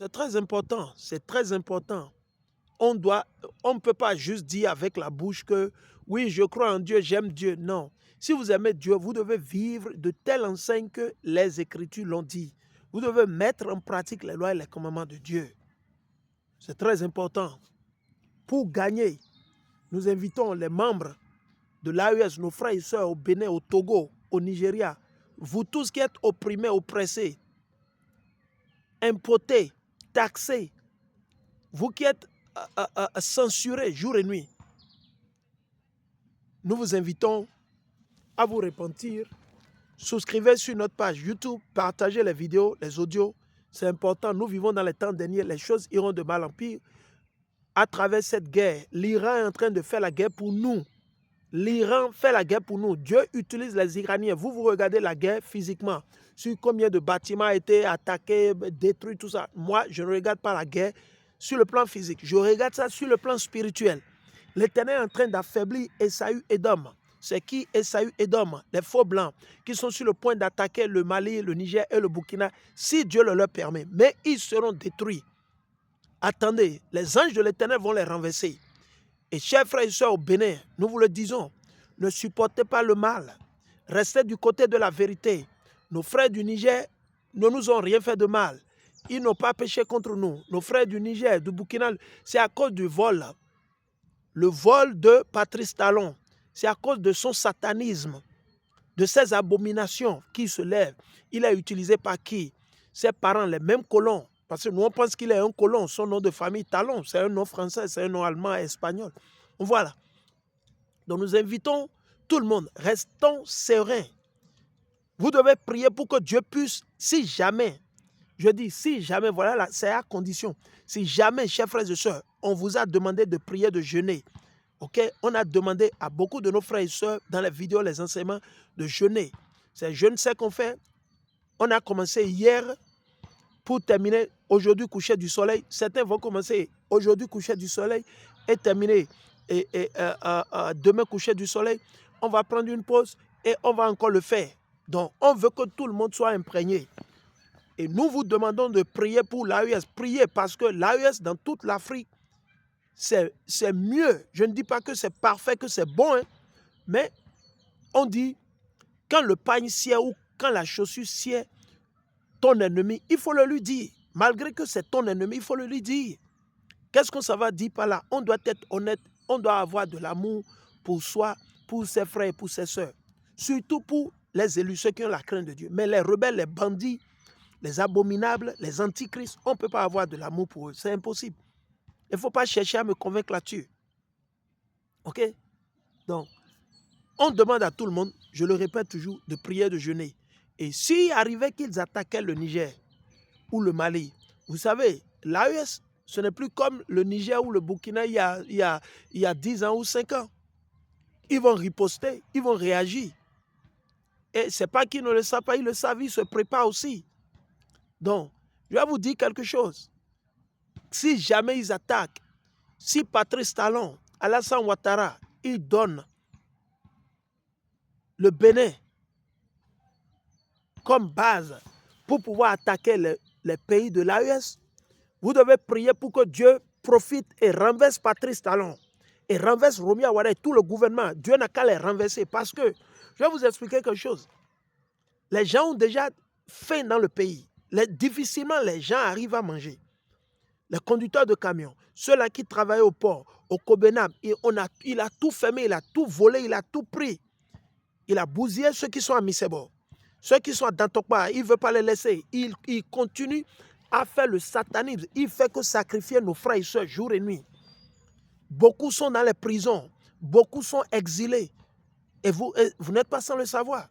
C'est très important, c'est très important. On ne peut pas juste dire avec la bouche que oui, je crois en Dieu, j'aime Dieu. Non. Si vous aimez Dieu, vous devez vivre de telle enseigne que les Écritures l'ont dit. Vous devez mettre en pratique les lois et les commandements de Dieu. C'est très important. Pour gagner, nous invitons les membres de l'AES, nos frères et sœurs au Bénin, au Togo, au Nigeria, vous tous qui êtes opprimés, oppressés, impotés, taxés, vous qui êtes censurés jour et nuit, nous vous invitons à vous repentir. Souscrivez sur notre page YouTube, partagez les vidéos, les audios. C'est important, nous vivons dans les temps derniers, les choses iront de mal en pire. À travers cette guerre, l'Iran est en train de faire la guerre pour nous. L'Iran fait la guerre pour nous. Dieu utilise les Iraniens. Vous regardez la guerre physiquement. Sur combien de bâtiments ont été attaqués, détruits, tout ça. Moi, je ne regarde pas la guerre sur le plan physique. Je regarde ça sur le plan spirituel. L'Éternel est en train d'affaiblir Esaü Édom. C'est qui Esaü Édom? Les faux blancs qui sont sur le point d'attaquer le Mali, le Niger et le Burkina, si Dieu le leur permet. Mais ils seront détruits. Attendez, les anges de l'Éternel vont les renverser. Et chers frères et sœurs au Bénin, nous vous le disons, ne supportez pas le mal. Restez du côté de la vérité. Nos frères du Niger ne nous ont rien fait de mal. Ils n'ont pas péché contre nous. Nos frères du Niger, du Burkina, c'est à cause du vol. Le vol de Patrice Talon, c'est à cause de son satanisme, de ses abominations qui se lèvent. Il est utilisé par qui? Ses parents, les mêmes colons. Parce que nous, on pense qu'il est un colon. Son nom de famille, Talon, c'est un nom français, c'est un nom allemand, espagnol. Voilà. Donc nous invitons tout le monde, restons sereins. Vous devez prier pour que Dieu puisse, si jamais, je dis si jamais, voilà, c'est à condition. Si jamais, chers frères et sœurs, on vous a demandé de prier, de jeûner, ok? On a demandé à beaucoup de nos frères et sœurs, dans les vidéos, les enseignements, de jeûner. C'est jeûne, c'est qu'on fait. On a commencé hier pour terminer aujourd'hui coucher du soleil. Certains vont commencer aujourd'hui coucher du soleil et terminer demain coucher du soleil. On va prendre une pause et on va encore le faire. Donc, on veut que tout le monde soit imprégné. Et nous vous demandons de prier pour l'AES. Priez parce que l'AES dans toute l'Afrique, c'est mieux. Je ne dis pas que c'est parfait, que c'est bon, hein, mais on dit quand le pagne sied ou quand la chaussure sied, ton ennemi, il faut le lui dire. Malgré que c'est ton ennemi, il faut le lui dire. Qu'est-ce que ça va dire par là? On doit être honnête, on doit avoir de l'amour pour soi, pour ses frères et pour ses sœurs. Surtout pour les élus, ceux qui ont la crainte de Dieu. Mais les rebelles, les bandits, les abominables, les antichrists, on ne peut pas avoir de l'amour pour eux. C'est impossible. Il ne faut pas chercher à me convaincre là-dessus. OK? Donc, on demande à tout le monde, je le répète toujours, de prier, de jeûner. Et s'il arrivait qu'ils attaquaient le Niger ou le Mali, vous savez, l'AES, ce n'est plus comme le Niger ou le Burkina il y a 10 ans ou 5 ans. Ils vont riposter, ils vont réagir. Et ce n'est pas qu'ils ne le savent pas, ils le savent, ils se préparent aussi. Donc, je vais vous dire quelque chose. Si jamais ils attaquent, si Patrice Talon, Alassane Ouattara, ils donnent le Bénin comme base pour pouvoir attaquer les pays de l'AES, vous devez prier pour que Dieu profite et renverse Patrice Talon et renverse Romy Awara et tout le gouvernement. Dieu n'a qu'à les renverser parce que, je vais vous expliquer quelque chose. Les gens ont déjà faim dans le pays. Difficilement, les gens arrivent à manger. Les conducteurs de camions, ceux-là qui travaillent au port, au Kobenam, il a tout fermé, il a tout volé, il a tout pris. Il a bousillé ceux qui sont à Misebo. Ceux qui sont à Dantokpa, il ne veut pas les laisser. Il continue à faire le satanisme. Il fait que sacrifier nos frères et sœurs jour et nuit. Beaucoup sont dans les prisons. Beaucoup sont exilés. Et vous n'êtes pas sans le savoir.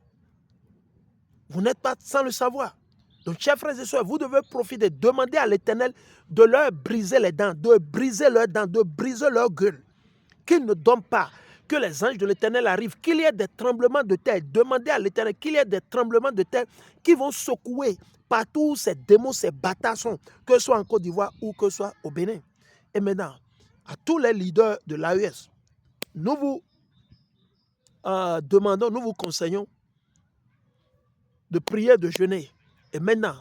Vous n'êtes pas sans le savoir. Donc, chers frères et sœurs, vous devez profiter, demander à l'Éternel de leur briser les dents, de briser leurs dents, de briser leur gueule. Qu'ils ne dorment pas, que les anges de l'Éternel arrivent, qu'il y ait des tremblements de terre. Demandez à l'Éternel qu'il y ait des tremblements de terre qui vont secouer partout où ces démons, ces bâtards sont, que ce soit en Côte d'Ivoire ou que ce soit au Bénin. Et maintenant, à tous les leaders de l'AES, nous vous demandons, nous vous conseillons de prier, de jeûner. Et maintenant,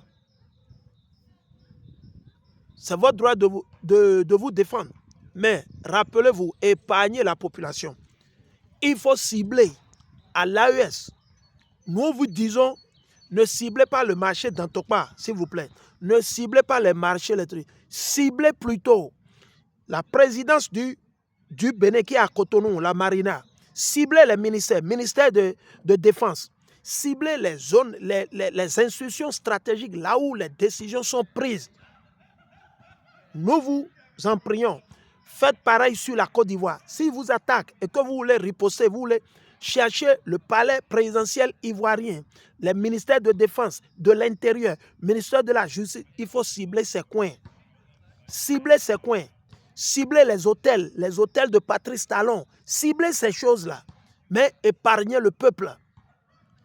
C'est votre droit de vous défendre. Mais rappelez-vous, épargnez la population. Il faut cibler à l'AES. Nous vous disons, ne ciblez pas le marché d'Antokpa, s'il vous plaît. Ne ciblez pas les marchés, les trucs. Ciblez plutôt la présidence du Bénin qui est à Cotonou, la Marina. Ciblez les ministères, ministère de défense. Ciblez les zones, les institutions stratégiques, là où les décisions sont prises. Nous vous en prions. Faites pareil sur la Côte d'Ivoire. Si vous attaquent et que vous voulez riposter, vous voulez chercher le palais présidentiel ivoirien, les ministères de défense, de l'intérieur, ministère de la justice, il faut cibler ces coins. Cibler ces coins. Cibler les hôtels de Patrice Talon. Cibler ces choses-là. Mais épargnez le peuple.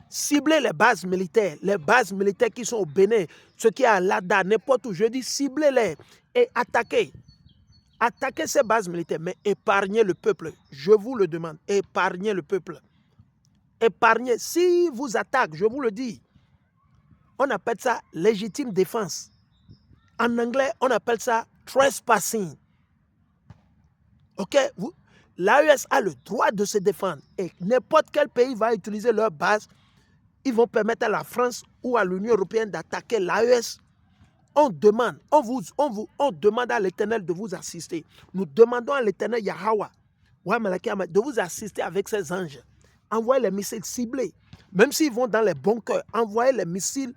Ciblez les bases militaires qui sont au Bénin, ce qui est à Lada, n'importe où. Je dis ciblez-les et attaquez. Attaquez ces bases militaires, mais épargnez le peuple. Je vous le demande, épargnez le peuple. Épargnez. Si vous attaquez, je vous le dis, on appelle ça légitime défense. En anglais, on appelle ça trespassing. Ok? L'AES a le droit de se défendre. Et n'importe quel pays va utiliser leur base. Ils vont permettre à la France ou à l'Union européenne d'attaquer l'AES. On demande à l'Éternel de vous assister. Nous demandons à l'Éternel Yahweh de vous assister avec ses anges. Envoyez les missiles ciblés. Même s'ils vont dans les bunkers, envoyez les missiles,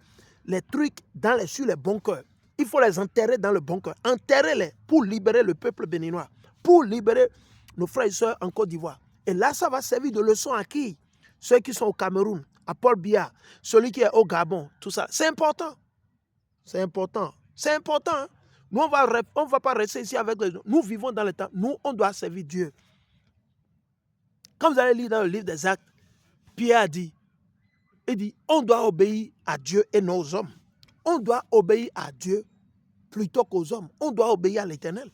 les trucs sur les bunkers. Il faut les enterrer dans le bunker. Enterrez-les pour libérer le peuple béninois. Pour libérer nos frères et sœurs en Côte d'Ivoire. Et là, ça va servir de leçon à qui? Ceux qui sont au Cameroun, à Paul Biya, celui qui est au Gabon, tout ça. C'est important. C'est important. C'est important. Hein? Nous, on va pas rester ici avec les... Nous vivons dans le temps. Nous, on doit servir Dieu. Quand vous allez lire dans le livre des Actes, Pierre a dit, on doit obéir à Dieu et non aux hommes. On doit obéir à Dieu plutôt qu'aux hommes. On doit obéir à l'Éternel.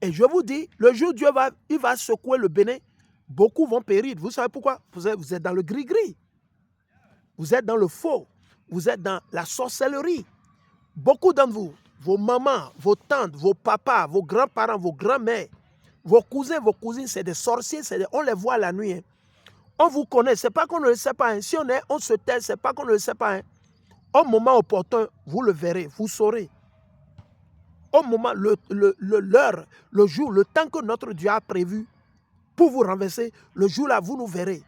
Et je vous dis, le jour où Dieu va secouer le Bénin, beaucoup vont périr. Vous savez pourquoi? Vous êtes dans le gris-gris. Vous êtes dans le faux. Vous êtes dans la sorcellerie. Beaucoup d'entre vous, vos mamans, vos tantes, vos papas, vos grands-parents, vos grands-mères, vos cousins, vos cousines, c'est des sorciers. On les voit la nuit. Hein. On vous connaît. Ce n'est pas qu'on ne le sait pas. Hein. Si on se tait, ce n'est pas qu'on ne le sait pas. Hein. Au moment opportun, vous le verrez, vous saurez. Au moment, l'heure, le jour, le temps que notre Dieu a prévu pour vous renverser, le jour-là, vous nous verrez.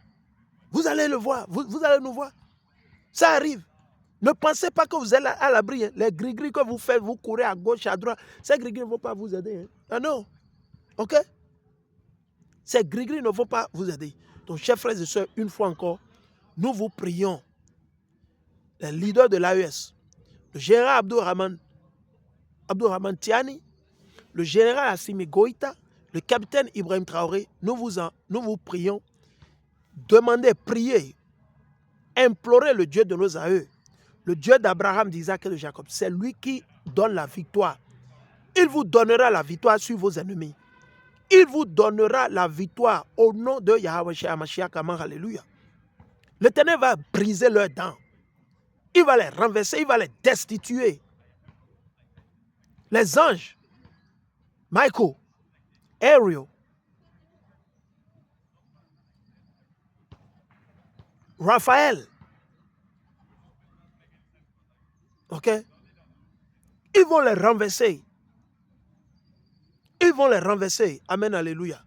Vous allez le voir, vous allez nous voir. Ça arrive. Ne pensez pas que vous êtes à l'abri. Hein. Les gris-gris que vous faites, vous courez à gauche, à droite, ces gris-gris ne vont pas vous aider. Hein. Ah non. Ok? Ces gris-gris ne vont pas vous aider. Donc, chers frères et sœurs, une fois encore, nous vous prions. Les leaders de l'AES, le général Abdourahmane Tiani, le général Assimi Goïta, le capitaine Ibrahim Traoré, nous vous prions, demandez, priez, implorez le Dieu de nos aïeux, le Dieu d'Abraham, d'Isaac et de Jacob. C'est lui qui donne la victoire. Il vous donnera la victoire sur vos ennemis. Il vous donnera la victoire au nom de Yahweh Mashiach. Alléluia. L'Éternel va briser leurs dents. Il va les renverser, il va les destituer. Les anges, Michael, Ariel, Raphaël, ok? Ils vont les renverser. Ils vont les renverser. Amen, alléluia.